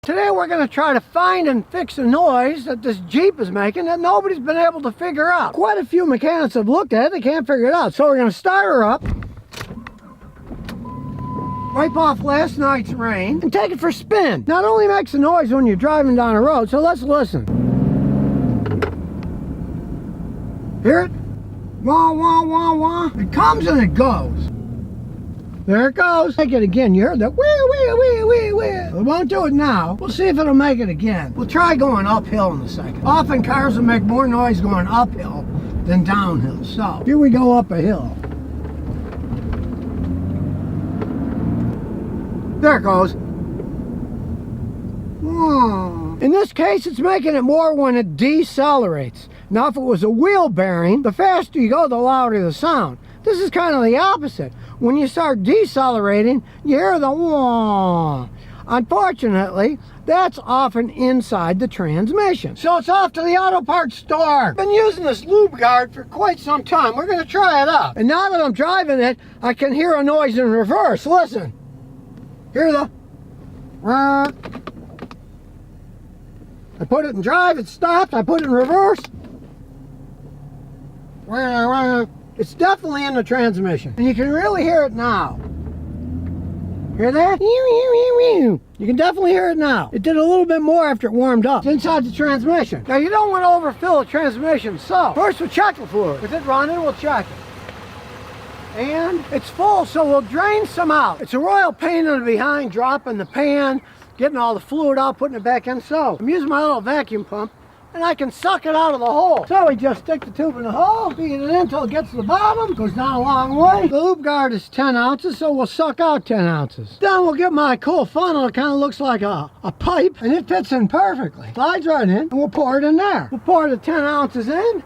Today we're going to try to find and fix a noise that this Jeep is making that nobody's been able to figure out. Quite a few mechanics have looked at it, they can't figure it out. So we're going to start her up, wipe off last night's rain, and take it for a spin. Not only makes a noise when you're driving down the road, so let's listen. Hear it? Wah, wah, wah, wah. It comes and it goes. There it goes. Make it again. You heard that? Wee, wee, wee, wee, wee. We won't do it now. We'll see if it'll make it again. We'll try going uphill in a second. Often cars will make more noise going uphill than downhill. So here we go up a hill. There it goes. In this case, it's making it more when it decelerates. Now, if it was a wheel bearing, the faster you go, the louder the sound. This is kind of the opposite. When you start decelerating, you hear the wah. Unfortunately, that's often inside the transmission. So it's off to the auto parts store. I've been using this lube guard for quite some time. We're going to try it out. And now that I'm driving it, I can hear a noise in reverse. Listen. Hear the... I put it in drive, it stopped. I put it in reverse. It's definitely in the transmission. And you can really hear it now. Hear that? You can definitely hear it now. It did a little bit more after it warmed up. It's inside the transmission. Now you don't want to overfill the transmission, so first we'll check the fluid. With it running, we'll check it. And it's full, so we'll drain some out. It's a royal pain in the behind, dropping the pan, getting all the fluid out, putting it back in. So I'm using my little vacuum pump, and I can suck it out of the hole. So we just stick the tube in the hole, feed it in until it gets to the bottom, goes down a long way. The lube guard is 10 ounces, so we'll suck out 10 ounces. Then we'll get my cool funnel. It kind of looks like a pipe, and it fits in perfectly. Slides right in, and we'll pour it in there. We'll pour the 10 ounces in.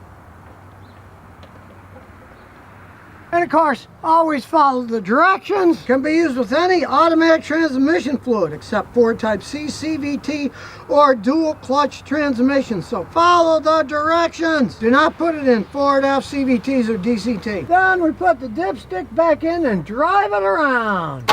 And of course, always follow the directions. Can be used with any automatic transmission fluid except Ford Type C, CVT, or dual clutch transmissions. So follow the directions. Do not put it in Ford F, CVTs, or DCT. Then we put the dipstick back in and drive it around.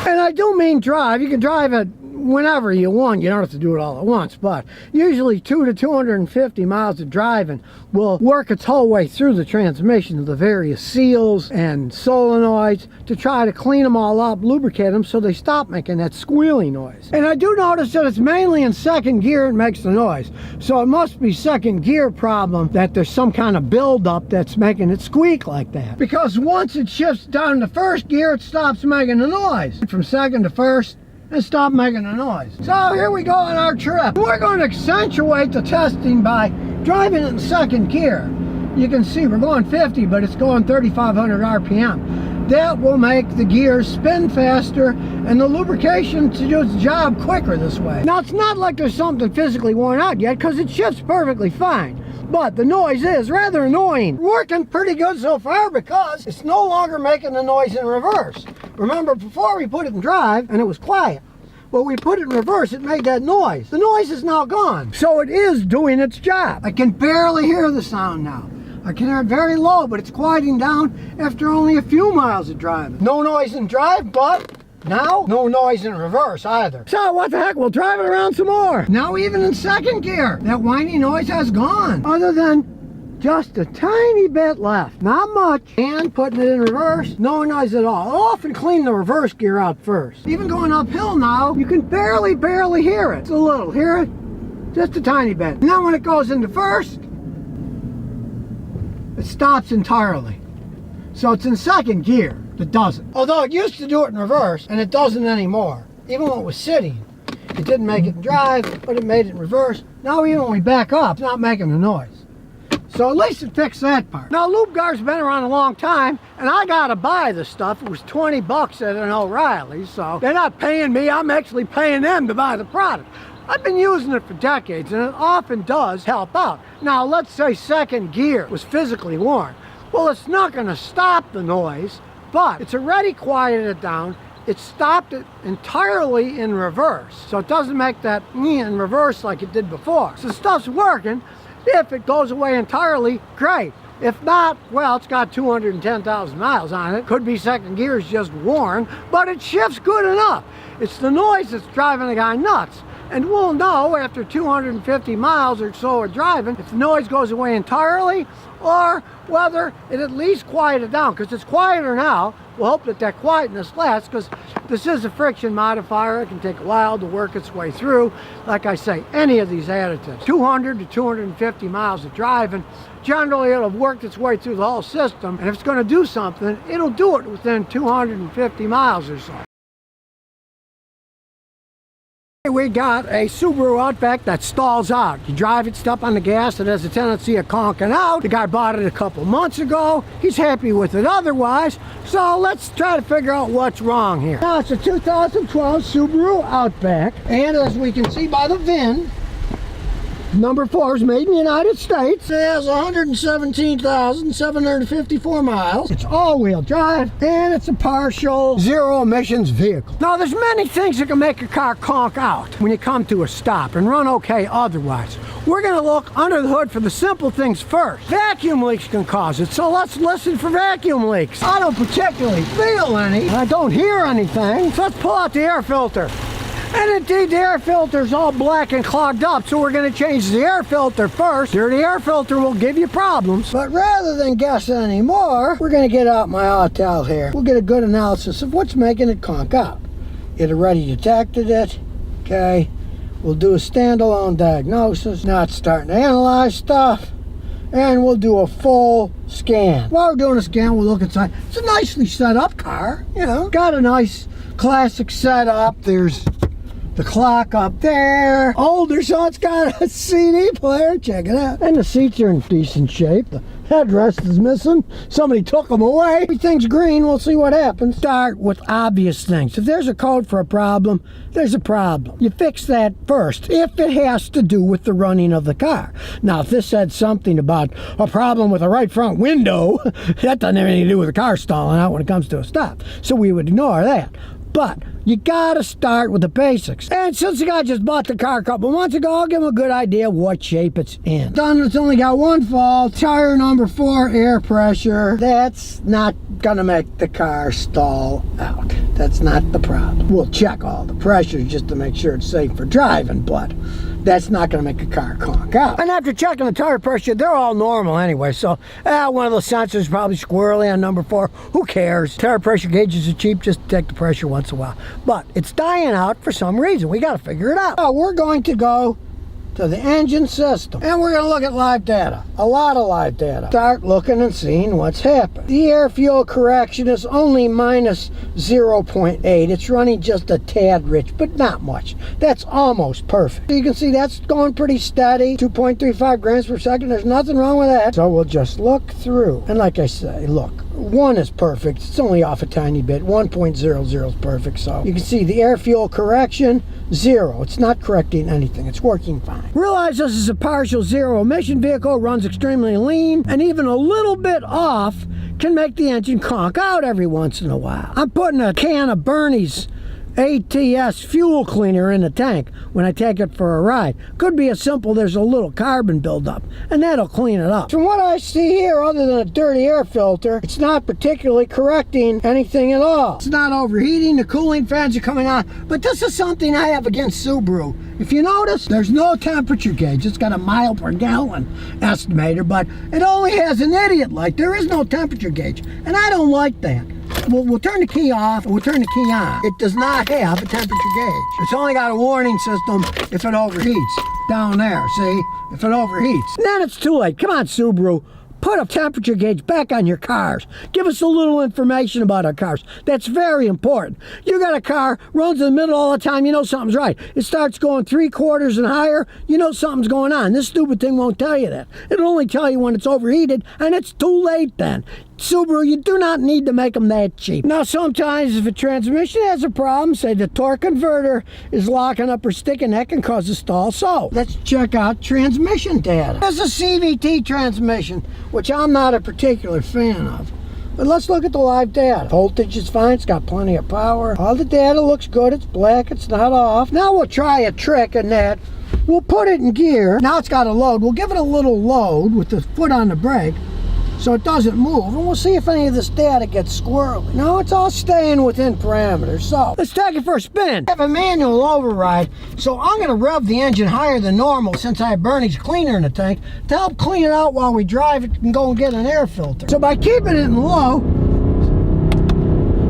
And I do mean drive. You can drive it whenever you want. You don't have to do it all at once, but usually 200 to 250 miles of driving will work its whole way through the transmission of the various seals and solenoids to try to clean them all up, lubricate them so they stop making that squealing noise. And I do notice that it's mainly in second gear it makes the noise, so it must be second gear problem that there's some kind of buildup that's making it squeak like that, because once it shifts down to first gear it stops making the noise. From second to first, and stop making a noise. So here we go on our trip. We're going to accentuate the testing by driving it in second gear. You can see we're going 50, but it's going 3,500 RPM. That will make the gears spin faster and the lubrication to do its job quicker this way. Now it's not like there's something physically worn out yet because it shifts perfectly fine. But the noise is rather annoying. Working pretty good so far because it's no longer making the noise in reverse. Remember, before we put it in drive and it was quiet. But we put it in reverse, it made that noise. The noise is now gone. So it is doing its job. I can barely hear the sound now. I can hear it very low, but it's quieting down after only a few miles of driving. No noise in drive, but now, no noise in reverse either. So what the heck, we'll drive it around some more. Now even in second gear, that whiny noise has gone. Other than just a tiny bit left. Not much. And putting it in reverse, no noise at all. I'll often clean the reverse gear out first. Even going uphill now, you can barely hear it. It's a little, hear it? Just a tiny bit. And then when it goes into first, it stops entirely. So it's in second gear. It doesn't. Although it used to do it in reverse, and it doesn't anymore. Even when it was sitting, it didn't make it in drive, but it made it in reverse. Now even when we back up, it's not making the noise. So at least it fixed that part. Now lube guard's been around a long time, and I gotta buy this stuff. It was 20 bucks at an O'Reilly's, so they're not paying me, I'm actually paying them to buy the product. I've been using it for decades, and it often does help out. Now let's say second gear was physically worn. Well, it's not gonna stop the noise, but it's already quieted it down. It stopped it entirely in reverse. So it doesn't make that in reverse like it did before. So stuff's working. If it goes away entirely, great. If not, well, it's got 210,000 miles on it. Could be second gear is just worn, but it shifts good enough. It's the noise that's driving the guy nuts. And we'll know after 250 miles or so of driving if the noise goes away entirely or whether it at least quieted down. Because it's quieter now. We'll hope that that quietness lasts, because this is a friction modifier. It can take a while to work its way through. Like I say, any of these additives, 200 to 250 miles of driving, generally it'll have worked its way through the whole system. And if it's going to do something, it'll do it within 250 miles or so. We got a Subaru Outback that stalls out. You drive it, step on the gas, it has a tendency of conking out. The guy bought it a couple months ago. He's happy with it otherwise. So let's try to figure out what's wrong here. Now it's a 2012 Subaru Outback, and as we can see by the VIN, number 4 is made in the United States. It has 117,754 miles. It's all-wheel drive, and it's a partial zero-emissions vehicle. Now, there's many things that can make a car conk out when you come to a stop and run okay otherwise. We're going to look under the hood for the simple things first. Vacuum leaks can cause it, so let's listen for vacuum leaks. I don't particularly feel any. I don't hear anything. So let's pull out the air filter. And indeed, the air filter's all black and clogged up, so we're going to change the air filter first. Dirty air filter will give you problems. But rather than guess anymore, we're going to get out my Autel here. We'll get a good analysis of what's making it conk out. It already detected it. Okay. We'll do a standalone diagnosis. Now it's starting to analyze stuff. And we'll do a full scan. While we're doing a scan, we'll look inside. It's a nicely set up car, you know. Got a nice classic setup. There's the clock up there. Older, so it's got a CD player. Check it out. And the seats are in decent shape. The headrest is missing. Somebody took them away. Everything's green. We'll see what happens. Start with obvious things. If there's a code for a problem, there's a problem. You fix that first, if it has to do with the running of the car. Now, if this said something about a problem with the right front window, that doesn't have anything to do with the car stalling out when it comes to a stop. So we would ignore that. But you gotta start with the basics. And since the guy just bought the car a couple months ago, I'll give him a good idea of what shape it's in. It's only got one fault. Tire number 4, air pressure. That's not gonna make the car stall out. That's not the problem. We'll check all the pressures just to make sure it's safe for driving, but that's not going to make a car conk out. And after checking the tire pressure, they're all normal anyway. So one of those sensors is probably squirrely on number 4. Who cares? Tire pressure gauges are cheap. Just take the pressure once in a while. But it's dying out for some reason. We got to figure it out. Now, we're going to go to the engine system, and we're going to look at live data. A lot of live data. Start looking and seeing what's happened. The air fuel correction is only minus 0.8. It's running just a tad rich, but not much. That's almost perfect. So you can see that's going pretty steady. 2.35 grams per second. There's nothing wrong with that. So we'll just look through. And like I say, look, 1 is perfect. It's only off a tiny bit. 1.00 is perfect. So you can see the air fuel correction, 0. It's not correcting anything. It's working fine. Realize this is a partial zero emission vehicle, runs extremely lean, and even a little bit off can make the engine conk out every once in a while. I'm putting a can of Bernie's ATS fuel cleaner in the tank when I take it for a ride. Could be as simple there's a little carbon buildup, and that'll clean it up. From what I see here, other than a dirty air filter, it's not particularly correcting anything at all. It's not overheating, the cooling fans are coming on, but this is something I have against Subaru. If you notice, there's no temperature gauge. It's got a mile per gallon estimator, but it only has an idiot light. There is no temperature gauge, and I don't like that. We'll turn the key off and we'll turn the key on. It does not have a temperature gauge. It's only got a warning system if it overheats. Down there, see? If it overheats. Then it's too late. Come on, Subaru. Put a temperature gauge back on your cars. Give us a little information about our cars. That's very important. You got a car, runs in the middle all the time, you know something's right. It starts going 3/4 and higher, you know something's going on. This stupid thing won't tell you that. It'll only tell you when it's overheated, and it's too late then. Subaru, you do not need to make them that cheap. Now, sometimes if a transmission has a problem, say the torque converter is locking up or sticking, that can cause a stall. So, let's check out transmission data. There's a CVT transmission, which I'm not a particular fan of. But let's look at the live data. Voltage is fine, it's got plenty of power. All the data looks good, it's black, it's not off. Now we'll try a trick in that we'll put it in gear. Now it's got a load. We'll give it a little load with the foot on the brake. so it doesn't move. And we'll see if any of this data gets squirrely. No, it's all staying within parameters. So let's take it for a spin. I have a manual override, so I'm going to rev the engine higher than normal since I have Bernie's cleaner in the tank to help clean it out while we drive it and go and get an air filter. So by keeping it in low,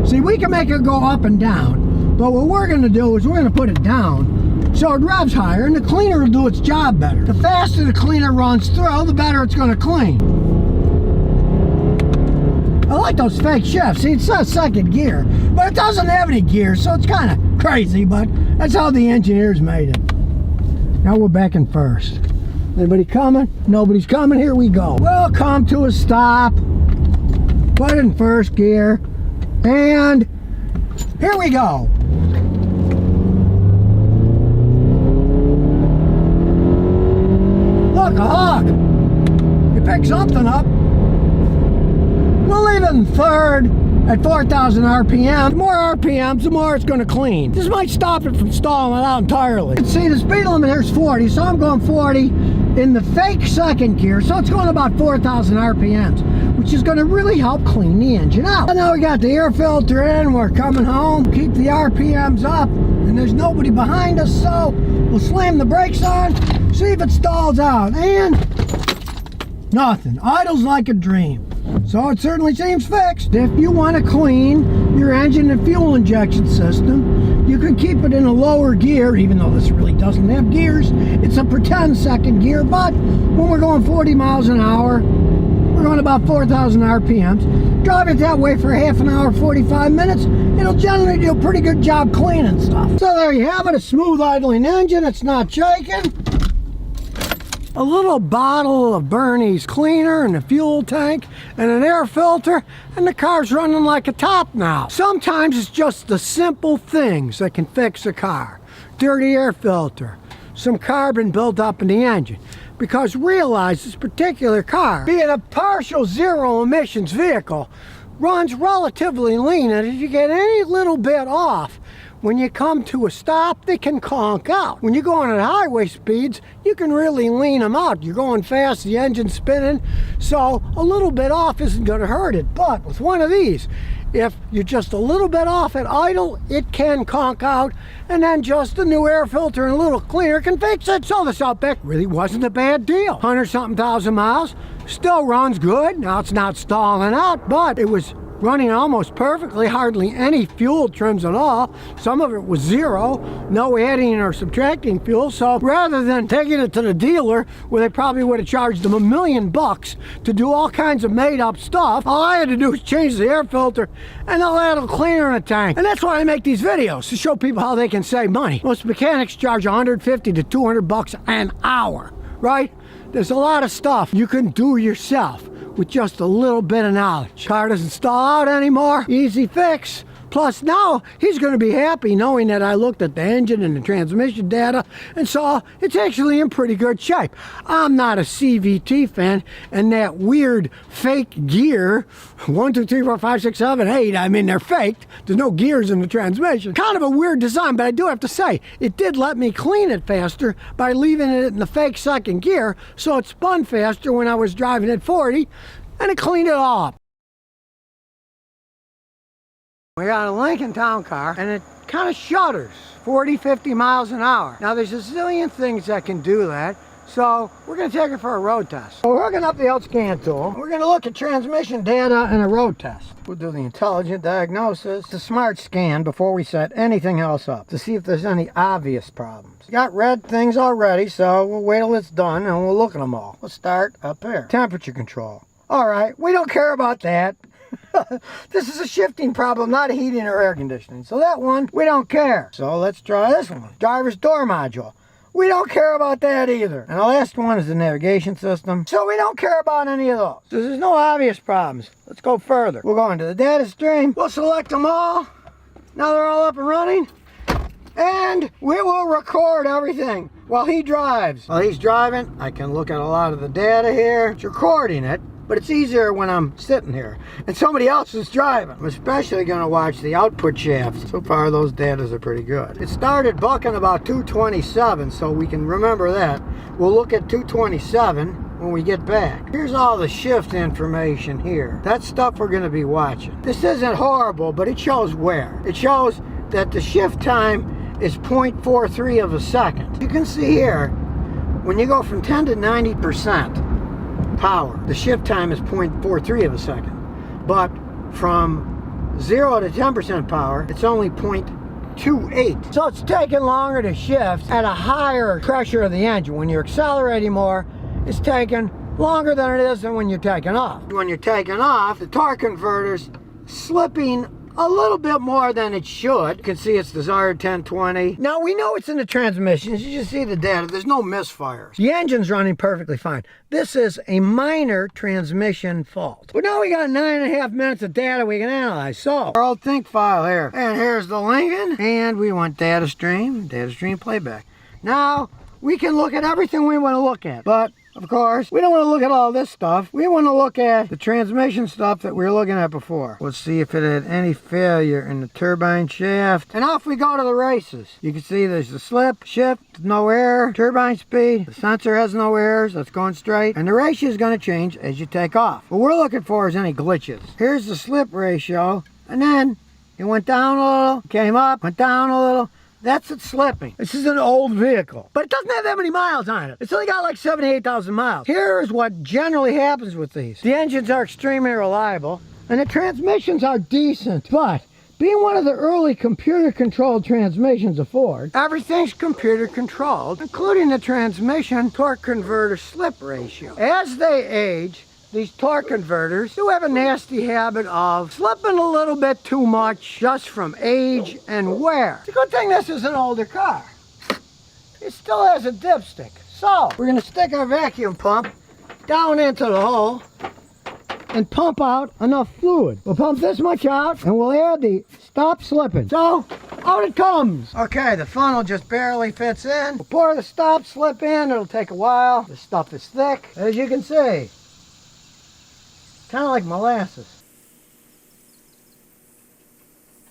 see, we can make it go up and down, but what we're going to do is we're going to put it down so it revs higher and the cleaner will do its job better. The faster the cleaner runs through, the better it's going to clean. I like those fake shifts. See, it says second gear, but it doesn't have any gears, so it's kind of crazy, but that's how the engineers made it. Now we're back in first. Anybody coming? Nobody's coming. Here we go. We'll come to a stop. Put it in first gear. And here we go. Look, a hawk. You picked something up. We'll leave it in third at 4,000 RPM. The more RPMs, the more it's going to clean. This might stop it from stalling out entirely. See, the speed limit here is 40, so I'm going 40 in the fake second gear, so it's going about 4,000 RPMs, which is going to really help clean the engine out. And now we got the air filter in, we're coming home, keep the RPMs up, and there's nobody behind us, so we'll slam the brakes on, see if it stalls out, and nothing. Idles like a dream. So it certainly seems fixed. If you want to clean your engine and fuel injection system, you can keep it in a lower gear, even though this really doesn't have gears. It's a pretend second gear, but when we're going 40 miles an hour, we're going about 4,000 RPMs. Drive it that way for half an hour, 45 minutes, it'll generally do a pretty good job cleaning stuff. So there you have it, a smooth idling engine, it's not shaking. A little bottle of Bernie's cleaner and a fuel tank and an air filter, and the car's running like a top now. Sometimes it's just the simple things that can fix a car. Dirty air filter, some carbon built up in the engine. Because realize this particular car, being a partial zero emissions vehicle, runs relatively lean, and if you get any little bit off, when you come to a stop, they can conk out. When you're going at highway speeds, you can really lean them out. You're going fast, the engine's spinning, so a little bit off isn't going to hurt it. But with one of these, if you're just a little bit off at idle, it can conk out, and then just a new air filter and a little cleaner can fix it. So this Outback really wasn't a bad deal. 100-something thousand miles, still runs good. Now it's not stalling out, but it was running almost perfectly, hardly any fuel trims at all. Some of it was zero, no adding or subtracting fuel. So rather than taking it to the dealer where they probably would have charged them $1 million to do all kinds of made up stuff, all I had to do was change the air filter and a little cleaner in the tank. And that's why I make these videos, to show people how they can save money. Most mechanics charge $150 to $200 an hour, right? There's a lot of stuff you can do yourself with just a little bit of knowledge. Car doesn't stall out anymore, easy fix. Plus now he's going to be happy knowing that I looked at the engine and the transmission data and saw it's actually in pretty good shape. I'm not a CVT fan, and that weird fake gear, 1, 2, 3, 4, 5, 6, 7, 8, I mean they're faked. There's no gears in the transmission. Kind of a weird design, but I do have to say, it did let me clean it faster by leaving it in the fake second gear, so it spun faster when I was driving at 40, and it cleaned it all up. We got a Lincoln Town Car, and it kind of shudders 40, 50 miles an hour. Now there's a zillion things that can do that, so we're going to take it for a road test. So we're hooking up the outscan tool. We're going to look at transmission data and a road test. We'll do the intelligent diagnosis, the smart scan before we set anything else up to see if there's any obvious problems. Got red things already, so we'll wait till it's done and we'll look at them all. Let's start up here. Temperature control. All right, we don't care about that. This is a shifting problem, not a heating or air conditioning. So that one, we don't care. So let's try this one. Driver's door module. We don't care about that either. And the last one is the navigation system. So we don't care about any of those. So there's no obvious problems. Let's go further. We'll go into the data stream. We'll select them all. Now they're all up and running. And we will record everything while he drives. While he's driving, I can look at a lot of the data here. It's recording it. But it's easier when I'm sitting here and somebody else is driving. I'm especially going to watch the output shafts. So far, those datas are pretty good. It started bucking about 227, so we can remember that. We'll look at 227 when we get back. Here's all the shift information here. That's stuff we're going to be watching. This isn't horrible, but it shows wear. It shows that the shift time is 0.43 of a second. You can see here, when you go from 10 to 90% power, the shift time is 0.43 of a second. But from 0 to 10% power, it's only 0.28. So it's taking longer to shift at a higher pressure of the engine. When you're accelerating more, it's taking longer than it is than when you're taking off. When you're taking off, the torque converter's slipping a little bit more than it should. You can see it's desired 1020. Now we know it's in the transmission. As you can see the data, there's no misfires. The engine's running perfectly fine. This is a minor transmission fault. But now we got 9.5 minutes of data we can analyze. So, our old think file here. And here's the Lincoln. And we want data stream playback. Now, we can look at everything we want to look at. But of course, we don't want to look at all this stuff. We want to look at the transmission stuff that we were looking at before. Let's see if it had any failure in the turbine shaft. And off we go to the races. You can see there's the slip, shift, no error, turbine speed. The sensor has no errors. That's going straight. And the ratio is going to change as you take off. What we're looking for is any glitches. Here's the slip ratio. And then it went down a little, came up, went down a little. That's it slipping. This is an old vehicle, but it doesn't have that many miles on it. It's only got like 78,000 miles. Here's what generally happens with these. The engines are extremely reliable, and the transmissions are decent, but being one of the early computer-controlled transmissions of Ford, everything's computer-controlled, including the transmission torque converter slip ratio. As they age, these torque converters do have a nasty habit of slipping a little bit too much just from age and wear. It's a good thing this is an older car. It still has a dipstick. So, we're going to stick our vacuum pump down into the hole and pump out enough fluid. We'll pump this much out and we'll add the stop slipping. So, out it comes. Okay, the funnel just barely fits in. We'll pour the stop slip in. It'll take a while. This stuff is thick, as you can see. Kind of like molasses.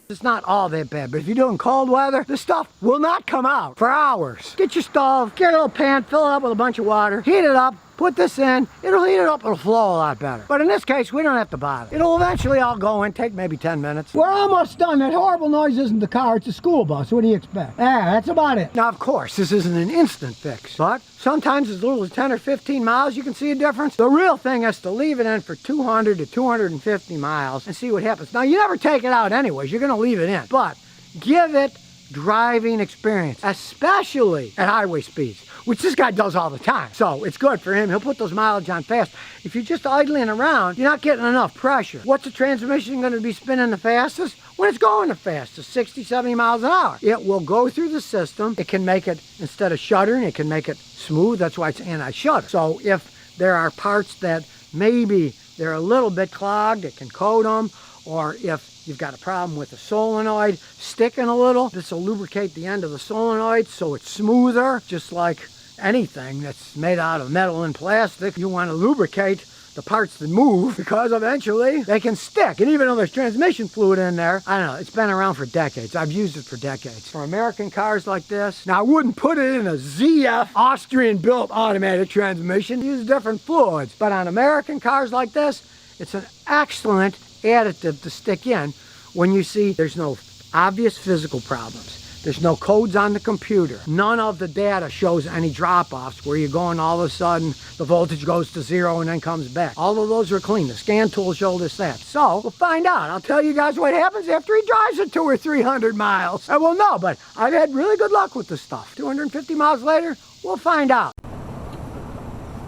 It's not all that bad, but if you're doing cold weather, this stuff will not come out for hours. Get your stove, get a little pan, fill it up with a bunch of water, heat it up, put this in, it'll heat it up, it'll flow a lot better. But in this case, we don't have to bother. It'll eventually all go in, take maybe 10 minutes. We're almost done. That horrible noise isn't the car, it's a school bus. What do you expect? That's about it. Now, of course, this isn't an instant fix, but sometimes as little as 10 or 15 miles, you can see a difference. The real thing is to leave it in for 200 to 250 miles and see what happens. Now, you never take it out anyways. You're going to leave it in, but give it driving experience, especially at highway speeds, which this guy does all the time. So it's good for him. He'll put those mileage on fast. If you're just idling around, you're not getting enough pressure. What's the transmission going to be spinning the fastest? When it's going the fastest, 60, 70 miles an hour. It will go through the system. It can make it, instead of shuddering, it can make it smooth. That's why it's anti-shudder. So if there are parts that maybe they're a little bit clogged, it can coat them. Or if you've got a problem with the solenoid sticking a little, this will lubricate the end of the solenoid so it's smoother. Just like anything that's made out of metal and plastic, you want to lubricate the parts that move because eventually they can stick. And even though there's transmission fluid in there, I don't know, it's been around for decades. I've used it for decades. For American cars like this, now I wouldn't put it in a ZF Austrian-built automatic transmission. Use different fluids. But on American cars like this, it's an excellent additive to stick in when you see there's no obvious physical problems. There's no codes on the computer. None of the data shows any drop-offs where you're going all of a sudden the voltage goes to 0 and then comes back. All of those are clean. The scan tool showed us that. So we'll find out. I'll tell you guys what happens after he drives it 200 or 300 miles. And we'll know, but I've had really good luck with this stuff. 250 miles later, we'll find out.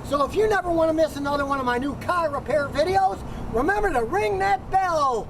So if you never want to miss another one of my new car repair videos, remember to ring that bell.